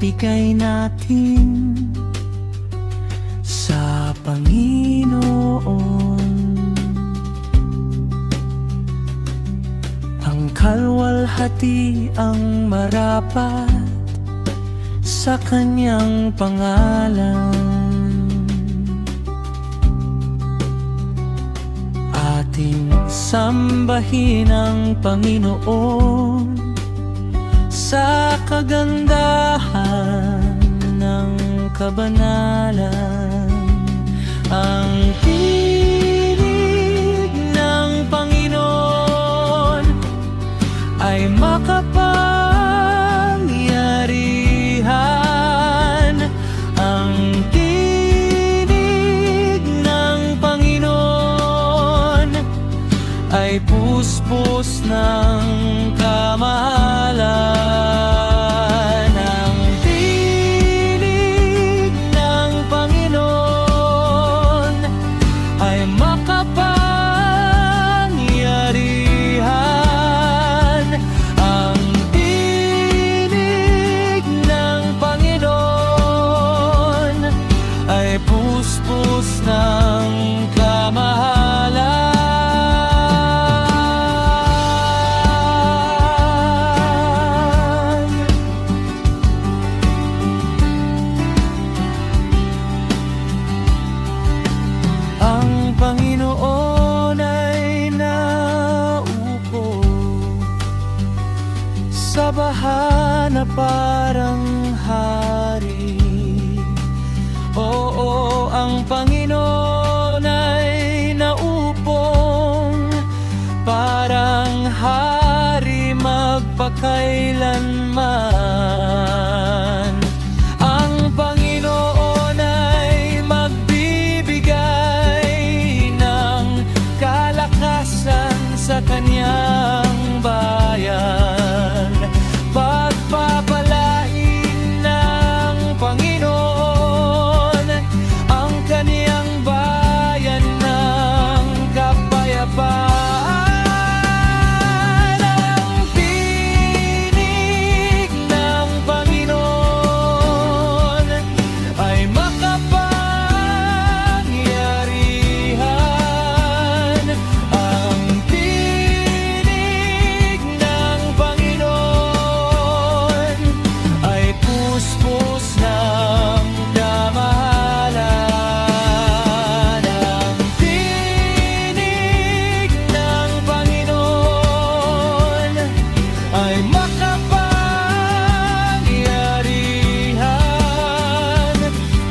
ibigay natin sa Panginoon. Ang kalwalhati ang marapat sa Kanyang pangalan. Ating sambahin ang Panginoon sa kagandahan ng kabanalan. Ang tinig ng Panginoon ay makapangyarihan. Ang tinig ng Panginoon ay puspos ng kamahalan. Ang tinig ng Panginoon ay makapangyarihan. Ang tinig ng Panginoon ay puspos ng kamahalan. Ang Panginoon ay naupo sa baha na parang hari. Oo, ang Panginoon ay naupong parang hari magpakailanman. Ang Panginoon ay magbibigay ng kalakasan sa Kanyang bayan. Pagpapalain ng Panginoon ang Kaniyang bayan ng kapayapaan. Ang tinig ng Panginoon ay makapangyarihan. Ang tinig ng Panginoon ay puspos ng kamahalan. Ang tinig ng Panginoon ay makapangyarihan.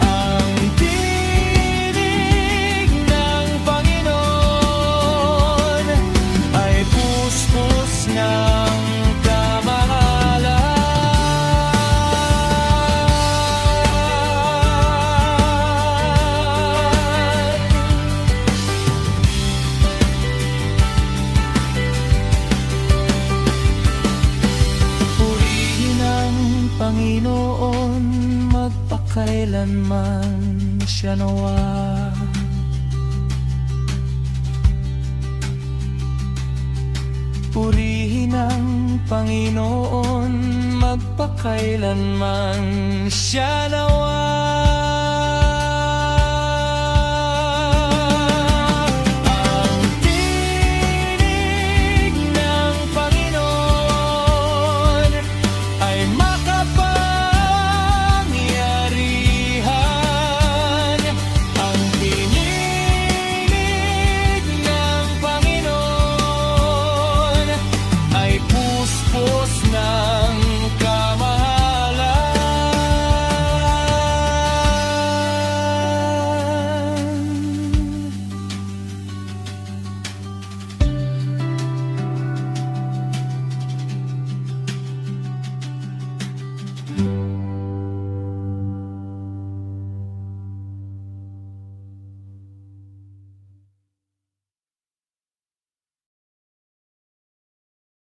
Ang tinig ng Panginoon ay puspos ng kamahalan. Purihin ang Panginoon magpakailanman, siya nawa. Purihin ang Panginoon magpakailanman, siya nawa.